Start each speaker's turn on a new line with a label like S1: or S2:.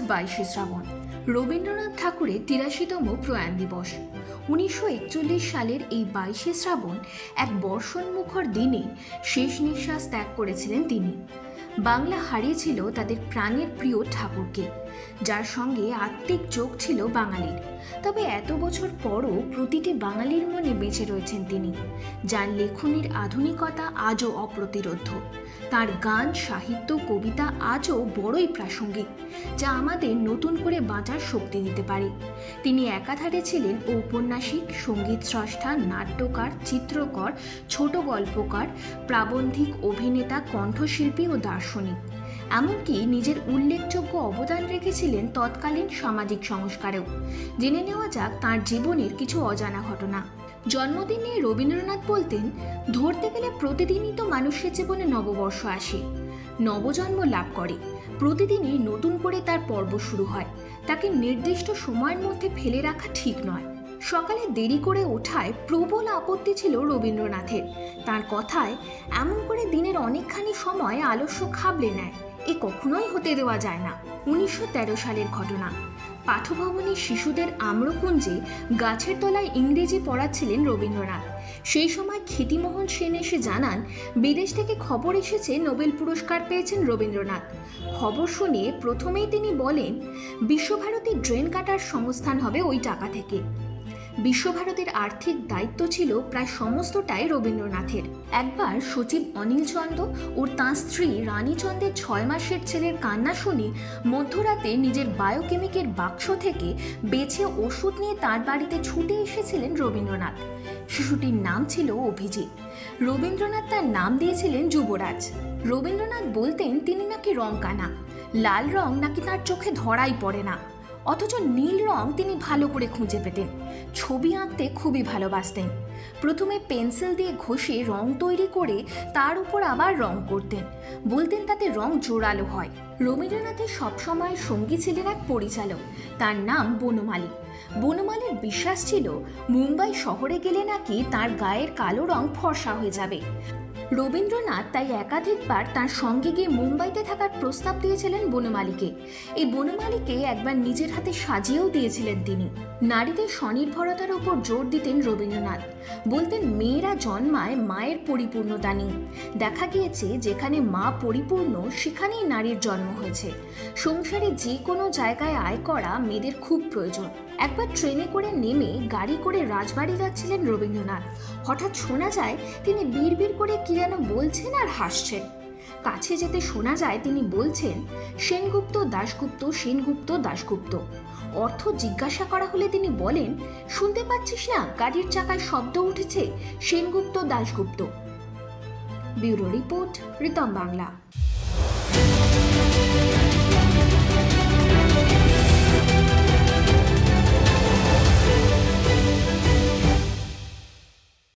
S1: 22শে শ্রাবণ, রবীন্দ্রনাথ ঠাকুরের ৮৩তম প্রয়াণ দিবস। ১৯৪১ সালের এই 22শে শ্রাবণ এক বর্ষণমুখর দিনে শেষ নিঃশ্বাস ত্যাগ করেছিলেন তিনি। বাংলা হারিয়েছিল তাদের প্রাণের প্রিয় ঠাকুরকে, যার সঙ্গে আত্মিক যোগ ছিল বাঙালির। তবে এত বছর পরও প্রতিটি বাঙালির মনে বেঁচে রয়েছেন তিনি, যার লেখনীর আধুনিকতা আজও অপ্রতিরোধ্য। তার গান, সাহিত্য, কবিতা আজও বড়ই প্রাসঙ্গিক, যা আমাদের নতুন করে বাঁচার শক্তি দিতে পারে। তিনি একাধারে ছিলেন ঔপন্যাসিক, সঙ্গীত স্রষ্টা, নাট্যকার, চিত্রকর, ছোট গল্পকার, প্রাবন্ধিক, অভিনেতা, কণ্ঠশিল্পী ও দার্শনিক। এমনকি নিজের উল্লেখযোগ্য অবদান রেখেছিলেন তৎকালীন সামাজিক সংস্কারেও। জেনে নেওয়া যাক তাঁর জীবনের কিছু অজানা ঘটনা। জন্মদিনে রবীন্দ্রনাথ বলতেন, ধরতে গেলে প্রতিদিনই তো মানুষের জীবনে নববর্ষ আসে, নবজন্ম লাভ করে। প্রতিদিনই নতুন করে তার পর্ব শুরু হয়। তাকে নির্দিষ্ট সময়ের মধ্যে ফেলে রাখা ঠিক নয়। সকালে দেরি করে ওঠায় প্রবল আপত্তি ছিল রবীন্দ্রনাথের। তার কথায়, এমন করে দিনের অনেকখানি সময় আলস্য খাবলে নেয়, এ কখনোই হতে দেওয়া যায় না। ১৯১৩ সালের ঘটনা। পাঠভবনে শিশুদের আম্রকুঞ্জে গাছের তলায় ইংরেজি পড়াচ্ছিলেন রবীন্দ্রনাথ। সেই সময় ক্ষিতিমোহন সেন এসে জানান, বিদেশ থেকে খবর এসেছে নোবেল পুরস্কার পেয়েছেন রবীন্দ্রনাথ। খবর শুনে প্রথমেই তিনি বলেন, বিশ্বভারতী ড্রেন কাটার সংস্থান হবে ওই টাকা থেকে। বিশ্বভারতীর আর্থিক দায়িত্ব ছিল প্রায় সমস্তটাই রবীন্দ্রনাথের। একবার সচিব অনিল চন্দ ও তাঁর স্ত্রী রানীচন্দের ৬ মাসের ছেলের কান্না শুনে মধ্যরাতে নিজের বায়োকেমিকের বাক্স থেকে বেছে ওষুধ নিয়ে তার বাড়িতে ছুটে এসেছিলেন রবীন্দ্রনাথ। শিশুটির নাম ছিল অভিজিৎ। রবীন্দ্রনাথ তার নাম দিয়েছিলেন যুবরাজ। রবীন্দ্রনাথ বলতেন তিনি নাকি রং কানা, লাল রং নাকি তার চোখে ধরাই পড়ে না, অথচ নীল রং তিনি ভালো করে খুঁজে পেতেন। ছবি আঁকতে খুবই ভালোবাসতেন। প্রথমে পেন্সিল দিয়ে ঘষে রং তৈরি করে তার উপর আবার রং করতেন। বলতেন তাতে রং জোরালো হয়। রবীন্দ্রনাথের সবসময় সঙ্গী ছিলেন এক পরিচালক, তার নাম বনমালী। বনমালীর বিশ্বাস ছিল, মুম্বাই শহরে গেলে নাকি তার গায়ের কালো রং ফর্সা হয়ে যাবে। রবীন্দ্রনাথ তাই একাধিকবার তার সঙ্গে গিয়ে মুম্বাইতে থাকার প্রস্তাব দিয়েছিলেন বনমালীকে। এই বনমালীকে একবার নিজের হাতে সাজিয়েও দিয়েছিলেন তিনি। নারীদের স্বনির্ভরতার উপর জোর দিতেন রবীন্দ্রনাথ। বলতেন, মেয়েরা জন্মায় মায়ের পরিপূর্ণতা নিয়ে। দেখা গিয়েছে, যেখানে মা পরিপূর্ণ সেখানেই নারীর জন্ম হয়েছে। সংসারে যে কোনো জায়গায় আয় করা মেয়েদের খুব প্রয়োজন। একবার ট্রেনে করে নেমে গাড়ি করে রাজবাড়ি যাচ্ছিলেন রবীন্দ্রনাথ। হঠাৎ শোনা যায় তিনি বিড়বিড় করে কি যেন বলছেন আর হাসছেন। কাছে যেতে শোনা যায় তিনি বলছেন, সেনগুপ্ত দাশগুপ্ত, সেনগুপ্ত দাশগুপ্ত। অর্থ জিজ্ঞাসা করা হলে তিনি বলেন, শুনতে পাচ্ছিস না গাড়ির চাকায় শব্দ উঠেছে, সেনগুপ্ত দাশগুপ্ত। Bureau report, Ritam Bangla.